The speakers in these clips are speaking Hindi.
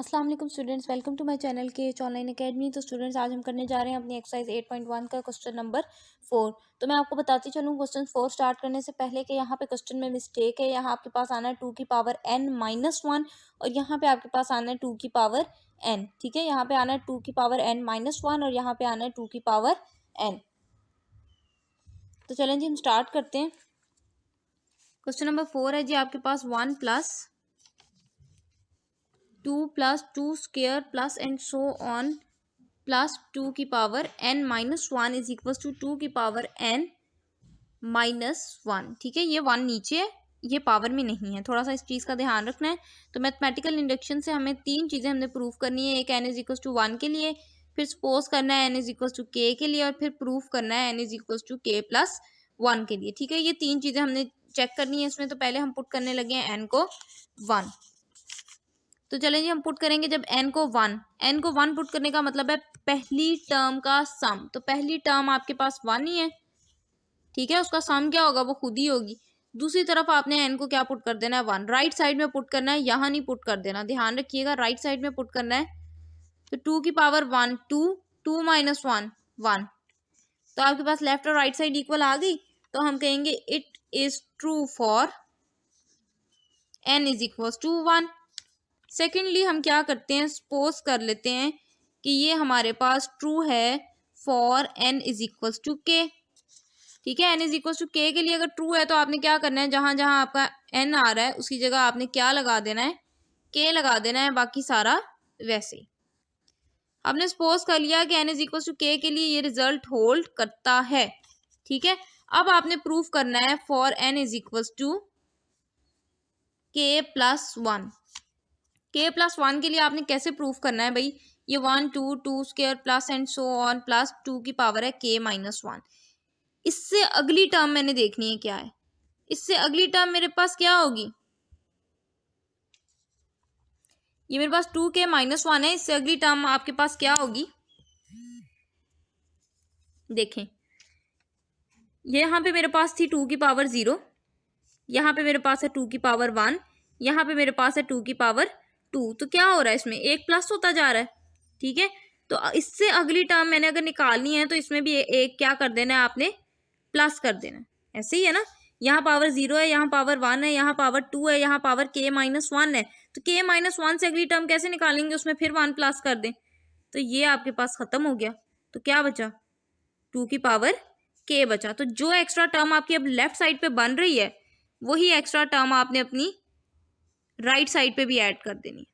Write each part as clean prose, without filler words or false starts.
अस्सलाम वालेकुम students, welcome to my channel के ऑनलाइन एकेडमी। तो स्टूडेंट्स, आज हम करने जा रहे हैं अपनी एक्सरसाइज 8.1 का क्वेश्चन नंबर 4। तो मैं आपको बताती चलूँ क्वेश्चन 4 स्टार्ट करने से पहले कि यहाँ पे क्वेश्चन में मिस्टेक है। यहाँ आपके पास आना है 2 की पावर n-1 और यहाँ पे आपके पास आना है 2 की पावर n। ठीक है, यहाँ पे आना है 2 की पावर n-1 और यहाँ पे आना है 2 की पावर n। तो चलें जी, हम स्टार्ट करते हैं। क्वेश्चन नंबर 4 है जी आपके पास 1 + 2 + 2 square plus and so on plus 2 की power n-1 is equal to 2 की पावर n-1। ठीक है, ये 1 नीचे है, ये पावर में नहीं है, थोड़ा सा इस चीज़ का ध्यान रखना है। तो मैथमेटिकल इंडक्शन से हमें 3 चीज़ें हमने प्रूफ करनी है। एक n इज इक्वल टू 1 के लिए, फिर सपोज करना है n is equal to k के लिए, और फिर प्रूफ करना है n is equal to k+1 के लिए। ठीक है, ये 3 चीज़ें हमने चेक करनी है इसमें। तो पहले हम पुट करने लगे हैं n को 1। तो चलें जी, हम पुट करेंगे जब n को 1 पुट करने का मतलब है पहली टर्म का सम। तो पहली टर्म आपके पास 1 ही है, ठीक है, उसका सम क्या होगा, वो खुद ही होगी। दूसरी तरफ आपने n को क्या पुट कर देना है, 1 राइट साइड में पुट करना है, यहाँ नहीं पुट कर देना, ध्यान रखिएगा, राइट साइड में पुट करना है। तो 2 की पावर 1 2, 2 - 1 1। तो आपके पास लेफ्ट और राइट साइड इक्वल आ गई। तो हम कहेंगे it is true for n is equal to 1। Secondly हम क्या करते हैं, सपोज कर लेते हैं कि ये हमारे पास ट्रू है for n is equal to k। ठीक है, n is equal to k के लिए अगर ट्रू है तो आपने क्या करना है, जहां जहां आपका n आ रहा है उसकी जगह आपने क्या लगा देना है, k लगा देना है, बाकी सारा वैसे ही। आपने सपोज कर लिया कि n is equal to k के लिए ये रिजल्ट होल्ड करता है। ठीक है, अब आपने प्रूफ करना है for n is equal to k+1। k+1 के लिए आपने कैसे प्रूफ करना है भाई, ये 1 2 2 square plus and so on plus 2 की पावर है k-1। इससे अगली टर्म मैंने देखनी है क्या है, इससे अगली टर्म मेरे पास क्या होगी, ये मेरे पास 2k-1 है, इससे अगली टर्म आपके पास क्या होगी, देखें, यहाँ पे मेरे पास थी 2 की पावर 0, यहाँ पे मेरे पास है 2 की पावर 1, यहाँ पे मेरे पास है 2 की पावर 2। तो क्या हो रहा है, इसमें एक प्लस होता जा रहा है। ठीक है, तो इससे अगली टर्म मैंने अगर निकालनी है तो इसमें भी एक क्या कर देना है, आपने प्लस कर देना है। ऐसे ही है ना, यहाँ पावर 0 है, यहाँ पावर 1 है, यहाँ पावर 2 है, यहाँ पावर k-1 है। तो k-1 से अगली टर्म कैसे निकालेंगे, उसमें फिर 1 प्लस कर दें, तो ये आपके पास खत्म हो गया। तो क्या बचा, 2 की पावर k बचा। तो जो एक्स्ट्रा टर्म आपकी अब लेफ्ट साइड पे बन रही है वही एक्स्ट्रा टर्म आपने अपनी राइट साइड पे भी ऐड कर देनी है।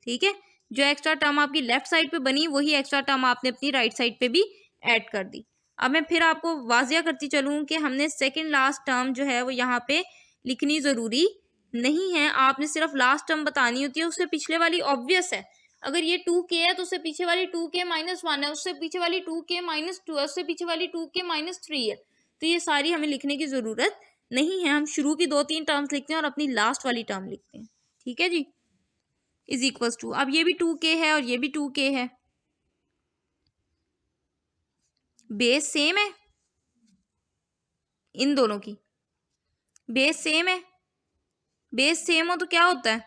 ठीक है, जो एक्स्ट्रा टर्म आपकी लेफ्ट साइड पे बनी वही एक्स्ट्रा टर्म आपने अपनी राइट साइड पे भी ऐड कर दी। अब मैं फिर आपको वाजिया करती चलूँ कि हमने सेकंड लास्ट टर्म जो है वो यहाँ पे लिखनी ज़रूरी नहीं है, आपने सिर्फ लास्ट टर्म बतानी होती है। उससे पिछले वाली ऑब्वियस है, अगर ये 2k है तो उससे पीछे वाली 2k-1 है, उससे पीछे वाली 2k-2 है, उससे पीछे वाली 2k-3 है। तो ये सारी हमें लिखने की ज़रूरत नहीं है, हम शुरू की 2-3 टर्म्स लिखते हैं और अपनी लास्ट वाली टर्म लिखते हैं। ठीक है जी, इज इक्वल्स टू, अब ये भी 2k है और ये भी 2k है, बेस सेम है, इन दोनों की बेस सेम है। बेस सेम हो तो क्या होता है,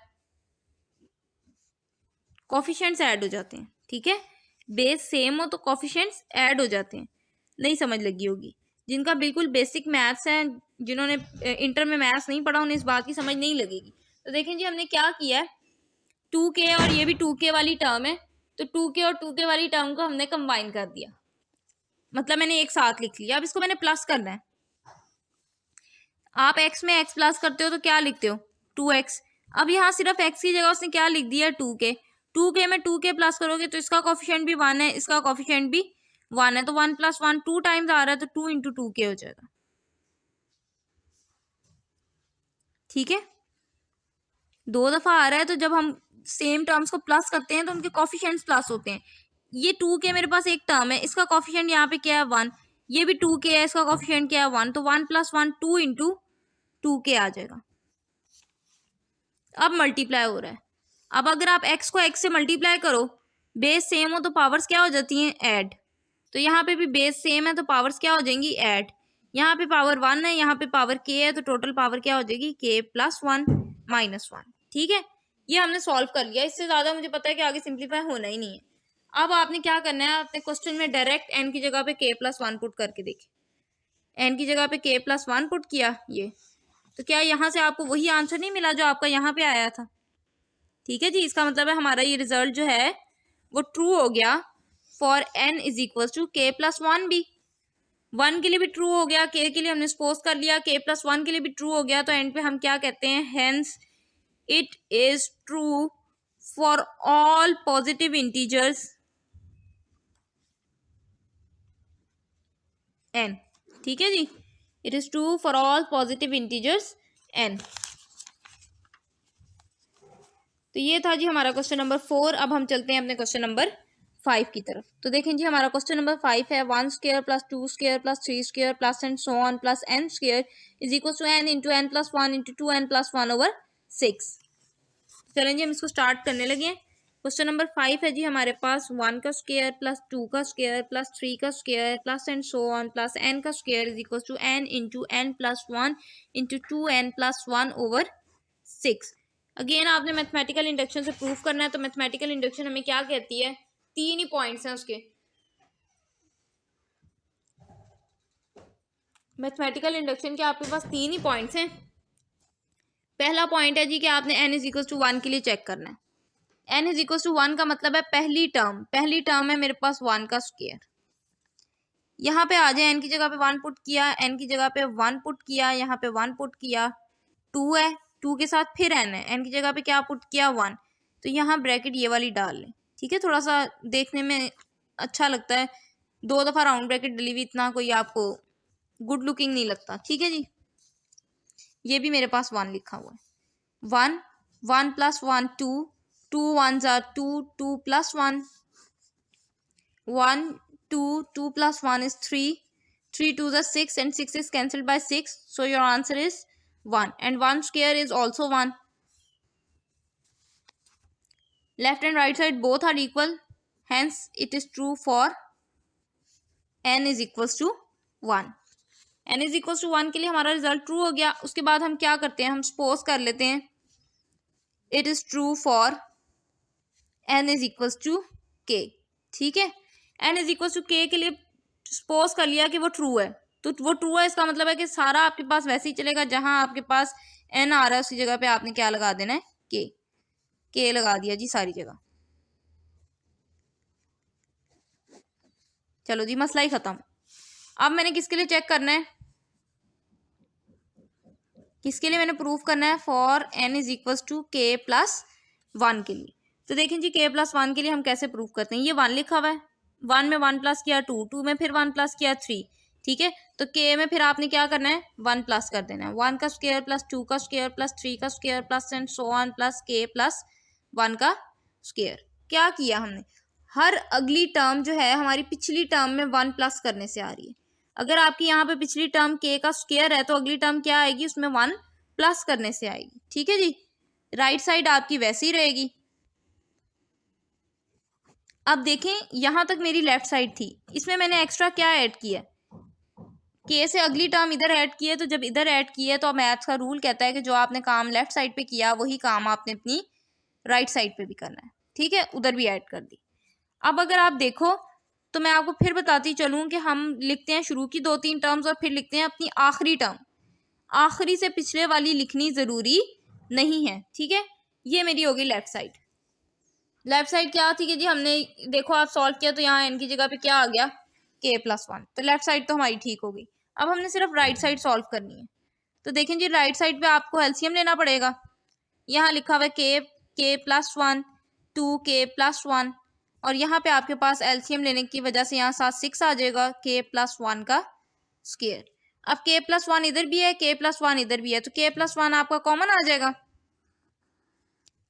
कोफिशिएंट्स ऐड हो जाते हैं। ठीक है, बेस सेम हो तो कोफिशिएंट्स ऐड हो जाते हैं। नहीं समझ लगी होगी, जिनका बिल्कुल बेसिक मैथ्स है, जिन्होंने इंटर में मैथ्स नहीं पढ़ा उन्हें इस बात की समझ नहीं लगेगी। तो देखें जी, हमने क्या किया है, 2k और ये भी 2k वाली टर्म है, तो 2k और 2k वाली टर्म को हमने कंबाइन कर दिया, मतलब मैंने एक साथ लिख लिया। अब इसको मैंने प्लस करना है। आप x में x प्लस करते हो तो क्या लिखते हो, 2x। अब यहाँ सिर्फ x की जगह उसने क्या लिख दिया, 2k। 2k में 2k प्लस करोगे तो इसका कॉफिशिएंट भी 1 है, इसका कॉफिशिएंट भी 1 है, तो 1 + 1 2 टाइम्स आ रहा है, तो 2 × 2k हो जाएगा। ठीक है, 2 दफ़ा आ रहा है, तो जब हम सेम टर्म्स को प्लस करते हैं तो उनके कॉफिशिएंट्स प्लस होते हैं। ये 2k मेरे पास एक टर्म है, इसका कॉफिशिएंट यहाँ पे क्या है, 1। ये भी 2k है, इसका कॉफिशिएंट क्या है, 1। तो 1 + 1 2 × 2k आ जाएगा। अब मल्टीप्लाई हो रहा है। अब अगर आप x को x से मल्टीप्लाई करो, बेस सेम हो तो पावर्स क्या हो जाती हैं, ऐड। तो यहाँ पे भी बेस सेम है तो पावर्स क्या हो जाएंगी, ऐड। यहाँ पे पावर 1 है, यहाँ पे पावर k है, तो टोटल पावर क्या हो जाएगी, k+1 - 1। ठीक है, ये हमने सॉल्व कर लिया, इससे ज़्यादा मुझे पता है कि आगे सिंप्लीफाई होना ही नहीं है। अब आपने क्या करना है, आपने क्वेश्चन में डायरेक्ट n की जगह पे k+1 पुट करके देखिए। n की जगह पे k+1 पुट किया ये, तो क्या यहाँ से आपको वही आंसर नहीं मिला जो आपका यहाँ पे आया था? ठीक है जी, इसका मतलब है हमारा ये रिजल्ट जो है वो ट्रू हो गया for n is equal to k+1 भी। 1 के लिए भी ट्रू हो गया, k के लिए हमने सपोज कर लिया, k+1 के लिए भी ट्रू हो गया। तो एंड पे हम क्या कहते हैं, hence it is true for all positive integers n। ठीक है जी, it is true for all positive integers n। तो ये था जी हमारा क्वेश्चन नंबर 4। अब हम चलते हैं अपने क्वेश्चन नंबर 5 की तरफ। तो देखें जी, हमारा क्वेश्चन नंबर 5 है 1 square plus 2 square plus 3 square plus and so on plus n square is equal to n into n plus 1 into 2n plus 1 over 6। चलें जी, हम इसको स्टार्ट करने लगे हैं। क्वेश्चन नंबर 5 है जी हमारे पास 1 का स्क्वायर प्लस 2 का स्क्वायर प्लस 3 का square plus and so on plus n का square is equal to n into n plus 1 into 2n plus 1 over 6। Again आपने मैथमेटिकल इंडक्शन से प्रूफ करना है। तो मैथमेटिकल इंडक्शन हमें क्या कहती है, 3 ही पॉइंट्स हैं उसके। मैथमेटिकल इंडक्शन के आपके पास 3 ही पॉइंट्स हैं। पहला पॉइंट है जी कि आपने n इज इक्वल टू 1 के लिए चेक करना है। n इज इक्वल टू 1 का मतलब है पहली टर्म है मेरे पास 1 का स्क्वायर। यहाँ पे आ जाए, n की जगह पे 1 पुट किया, n की जगह पे 1 पुट किया, यहाँ पे 1 पुट किया, 2 है, 2 के साथ फिर n है, n की जगह पे क्या पुट किया 1। तो यहाँ ब्रैकेट ये वाली डाल लें। ठीक है, थोड़ा सा देखने में अच्छा लगता है, 2 दफ़ा राउंड ब्रैकेट डली हुई, इतना कोई आपको गुड लुकिंग नहीं लगता। ठीक है जी, ये भी मेरे पास 1 लिखा हुआ है। 1 1 प्लस 1 2 2 1 ज़ा 2 2 plus 1 1 2 2 plus 1 is 3 3 2 is 6 and 6 is cancelled by 6, so your answer is 1 and 1 square is also 1. Left and right side both are equal, hence it is true for n is equals to 1. n is equals to 1 के लिए हमारा रिजल्ट ट्रू हो गया। उसके बाद हम क्या करते हैं, हम सपोज कर लेते हैं it is true for n is equals to k। ठीक है, n is equals to k के लिए सपोज कर लिया कि वो ट्रू है, तो वो ट्रू है इसका मतलब है कि सारा आपके पास वैसे ही चलेगा। जहां आपके पास n आ रहा है उसकी जगह पे आपने क्या लगा देना है, k लगा दिया जी सारी जगह। चलो जी, मसला ही खत्म। अब मैंने किसके लिए चेक करना है, किसके लिए मैंने प्रूफ करना है, for n is equals to k plus 1 के लिए। तो देखें जी, k प्लस 1 के लिए हम कैसे प्रूफ करते हैं, ये 1 लिखा हुआ है, 1 में 1 प्लस किया 2, 2 में फिर 1 प्लस किया 3। ठीक है, तो k में फिर आपने क्या करना है, 1 प्लस कर देना है, 1 का स्क्वायर प्लस 2 का स्क्वायर प्लस 3 का square plus and so on plus k plus 1 का स्क्वायर। क्या किया हमने, हर अगली टर्म जो है हमारी पिछली टर्म में 1 प्लस करने से आ रही है। अगर आपकी यहाँ पे पिछली टर्म k का स्क्वायर है तो अगली टर्म क्या आएगी, उसमें 1 प्लस करने से आएगी। ठीक है जी, राइट साइड आपकी वैसी ही रहेगी। अब देखें, यहां तक मेरी लेफ्ट साइड थी, इसमें मैंने एक्स्ट्रा क्या ऐड किया, k से अगली टर्म इधर ऐड की है। तो जब इधर ऐड की है तो मैथ्स का रूल कहता है कि जो आपने काम लेफ्ट साइड पे किया वही काम आपने अपनी राइट साइड पे भी करना है। ठीक है, उधर भी ऐड कर दी। अब अगर आप देखो तो मैं आपको फिर बताती चलूँ कि हम लिखते हैं शुरू की 2-3 टर्म्स और फिर लिखते हैं अपनी आखिरी टर्म। आखिरी से पिछले वाली लिखनी ज़रूरी नहीं है। ठीक है, ये मेरी होगी लेफ्ट साइड। लेफ्ट साइड क्या थी कि जी हमने देखो आप सॉल्व किया तो यहाँ n की जगह पे क्या आ गया, k प्लस 1। तो लेफ्ट साइड तो हमारी ठीक हो गई। अब हमने सिर्फ राइट साइड सॉल्व करनी है। तो देखें जी, राइट साइड पे आपको एलसीएम लेना पड़ेगा। यहाँ लिखा हुआ है k प्लस 1 2k प्लस 1 और यहाँ पे आपके पास एलसीएम लेने की वजह से यहाँ साथ 6 आ जाएगा, k प्लस 1 का स्क्वायर। अब k प्लस 1 इधर भी है, k प्लस 1 इधर भी है, तो k प्लस 1 आपका कॉमन आ जाएगा।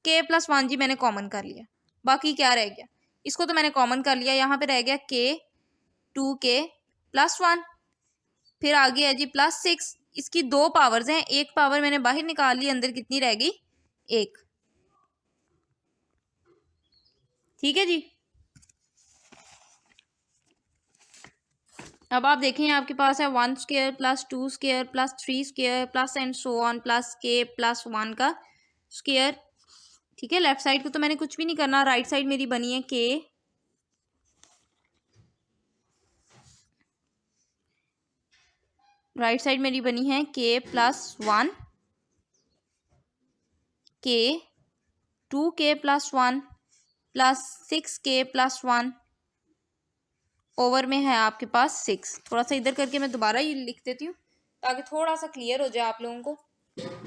k प्लस 1 जी मैंने कॉमन कर लिया, बाकी क्या रह गया, इसको तो मैंने कॉमन कर लिया। यहाँ पे रह गया k 2k प्लस 1, फिर आगे है जी प्लस 6। इसकी 2 पावर्स हैं, एक पावर मैंने बाहर निकाल ली, अंदर कितनी रह गई, 1। ठीक है जी, अब आप देखें आपके पास है 1 square plus 2 square plus 3 square plus and so on plus k plus 1 का स्क्वायर। ठीक है। लेफ्ट साइड को तो मैंने कुछ भी नहीं करना, राइट साइड मेरी बनी है के, राइट साइड मेरी बनी है के प्लस 1, के 2k plus 1 plus 6k plus 1 over में है आपके पास 6। थोड़ा सा इधर करके मैं दोबारा ये लिख देती हूँ ताकि थोड़ा सा क्लियर हो जाए आप लोगों को।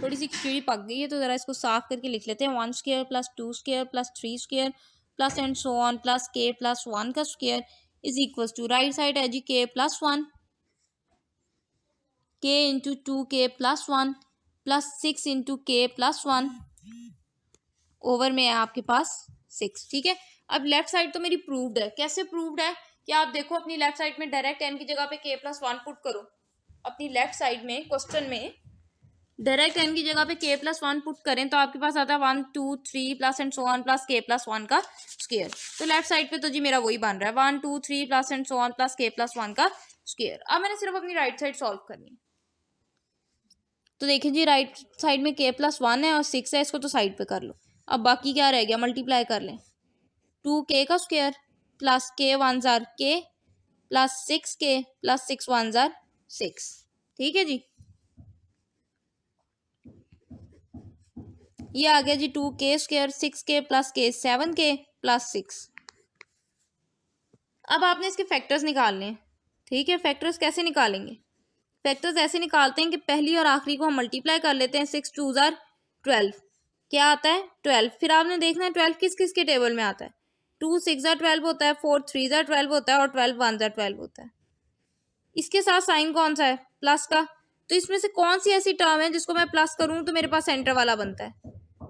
थोड़ी सी खिचड़ी पक गई है तो ज़रा इसको साफ करके लिख लेते हैं। 1 square plus 2 square plus 3 square plus and so on plus k plus 1 का square is equal to, right side है जी k plus 1, k into 2k plus 1 plus 6 into k plus 1 over में है आपके पास 6। ठीक है। अब लेफ्ट साइड तो मेरी प्रूव्ड है। कैसे प्रूव्ड है कि आप देखो अपनी लेफ्ट साइड में डायरेक्ट n की जगह पे k प्लस 1 पुट करो। अपनी लेफ्ट साइड में क्वेश्चन में डायरेक्ट n की जगह पे k प्लस 1 पुट करें तो आपके पास आता है 1 2 3 plus and so on plus k plus 1 का स्क्वायर। तो लेफ्ट साइड पे तो जी मेरा वही बन रहा है 1 2 3 plus and so on plus k plus 1 का स्क्वायर। अब मैंने सिर्फ अपनी राइट साइड सॉल्व करनी है। तो देखिए जी राइट साइड में k प्लस 1 है और 6 है, इसको तो साइड पे कर लो। अब बाकी क्या रह गया, मल्टीप्लाई कर लें 2k का square plus k 1 jar k plus 6k plus 6 1 jar 6। ठीक है जी, ये आ गया जी 2k square 6k plus k 7k plus 6। अब आपने इसके फैक्टर्स निकालने हैं। ठीक है, फैक्टर्स कैसे निकालेंगे? फैक्टर्स ऐसे निकालते हैं कि पहली और आखिरी को हम मल्टीप्लाई कर लेते हैं। 6 2 जार 12, क्या आता है 12। फिर आपने देखना है 12 किस किस के टेबल में आता है। 2 6 जार 12 होता है, 4 3 जार 12 होता है और 12 1 जार 12 होता है। इसके साथ साइन कौन सा है, प्लस का। तो इसमें से कौन सी ऐसी टर्म है जिसको मैं प्लस करूं तो मेरे पास सेंटर वाला बनता है,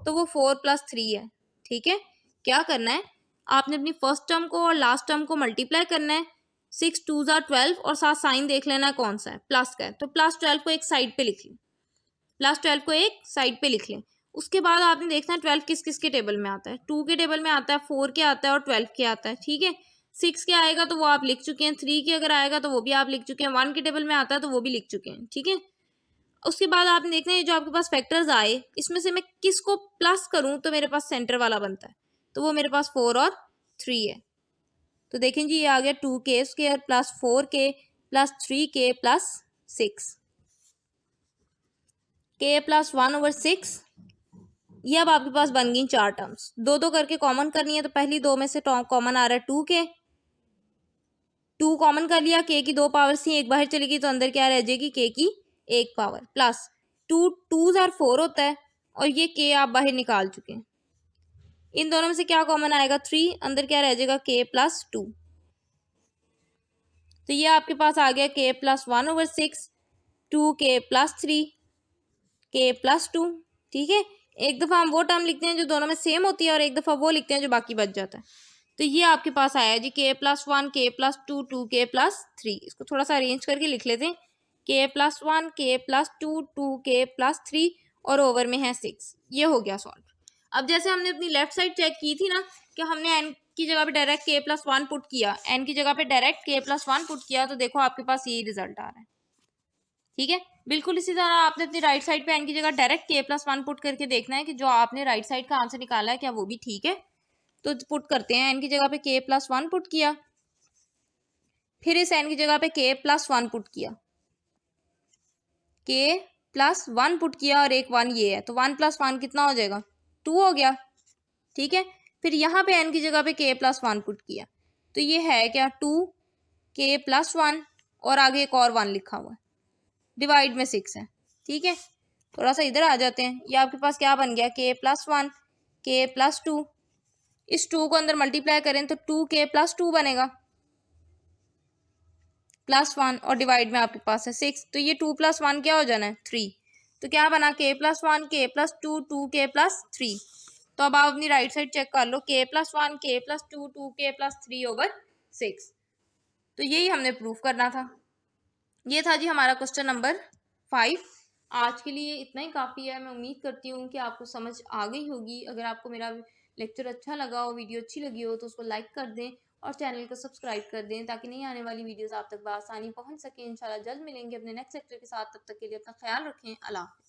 तो वो 4 + 3 है। ठीक है, क्या करना है आपने अपनी फर्स्ट टर्म को और लास्ट टर्म को मल्टीप्लाई करना है। 6 2 जार 12 और साथ साइन देख लेना है कौन सा है, प्लस का है। तो प्लस 12 को एक साइड पे लिख लें, प्लस 12 को एक साइड पे लिख लें। उसके बाद आपने देखना है 12 किस किस के टेबल में आता है। 2 के टेबल में आता है, 4 के आता है और 12 के आता है। ठीक है, 6 के आएगा तो वो आप लिख चुके हैं, 3 के अगर आएगा तो वो भी आप लिख चुके हैं, 1 के टेबल में आता है तो वो भी लिख चुके हैं। ठीक है, उसके बाद आपने देखना है जो आपके पास फैक्टर्स आए इसमें से मैं किसको प्लस करूं तो मेरे पास सेंटर वाला बनता है, तो वो मेरे पास 4 और 3 है। तो देखें जी ये आ गया 2k square plus 4k plus 3k plus 6, k plus 1 over 6। ये अब आपके पास बन गई 4 टर्म्स। दो दो करके कॉमन करनी है, तो पहली दो में से कॉमन आ रहा है 2k, 2 कॉमन कर लिया, k की 2 पावर्स थी, एक बाहर चली गई तो अंदर क्या रह जाएगी k की 1 पावर प्लस 2 2 जार 4 होता है और ये k आप बाहर निकाल चुके हैं। इन दोनों में से क्या कॉमन आएगा 3, अंदर क्या रह जाएगा k प्लस 2। तो ये आपके पास आ गया k plus 1 over 6, 2k plus 3, k plus 2। ठीक है, एक दफ़ा हम वो टर्म लिखते हैं जो दोनों में सेम होती है और एक दफ़ा वो लिखते हैं जो बाकी बच जाता है। तो ये आपके पास आया जी k plus 1 k plus 2 2k plus 3। इसको थोड़ा सा अरेंज करके लिख लेते हैं, k plus 1 k plus 2 2k plus 3 और ओवर में है 6। ये हो गया सॉल्व। अब जैसे हमने अपनी लेफ्ट साइड चेक की थी ना कि हमने n की जगह पे डायरेक्ट k प्लस 1 पुट किया, n की जगह पे डायरेक्ट k प्लस 1 पुट किया, तो देखो आपके पास यही रिजल्ट आ रहा है। ठीक है, बिल्कुल इसी तरह आपने अपनी राइट साइड पे n की जगह डायरेक्ट k प्लस 1 पुट करके देखना है कि जो आपने राइट साइड का आंसर निकाला है क्या वो भी ठीक है। तो पुट करते हैं, n की जगह पे k प्लस 1 पुट किया, फिर इस n की जगह पे k प्लस 1 पुट किया, k प्लस 1 पुट किया और एक 1 ये है, तो 1 प्लस 1 कितना हो जाएगा 2 हो गया। ठीक है, फिर यहाँ पे n की जगह पे k प्लस 1 पुट किया, तो ये है क्या 2 k प्लस 1 और आगे एक और 1 लिखा हुआ है, डिवाइड में 6 है। ठीक है, थोड़ा सा इधर आ जाते हैं, ये आपके पास क्या बन गया k प्लस 1 k प्लस 2, इस 2 को अंदर मल्टीप्लाई करें तो 2k प्लस 2 बनेगा प्लस 1 और डिवाइड में आपके पास है 6, तो ये 2 प्लस 1 क्या हो जाना है 3। तो क्या बना k plus 1 k plus 2 2k plus 3। तो अब आप अपनी राइट साइड चेक कर लो, k plus 1 k plus 2 2k plus 3 over 6। तो यही हमने प्रूफ करना था। ये था जी हमारा क्वेश्चन नंबर 5। आज के लिए इतना ही काफ़ी है। मैं उम्मीद करती हूँ कि आपको समझ आ गई होगी। अगर आपको मेरा लेक्चर अच्छा लगा हो, वीडियो अच्छी लगी हो, तो उसको लाइक कर दें और चैनल को सब्सक्राइब कर दें ताकि नई आने वाली वीडियोस आप तक बआसानी पहुँच सकें। इंशाल्लाह जल्द मिलेंगे अपने नेक्स्ट लेक्चर के साथ। तब तक के लिए अपना ख्याल रखें। अल्लाह हाफ़िज़।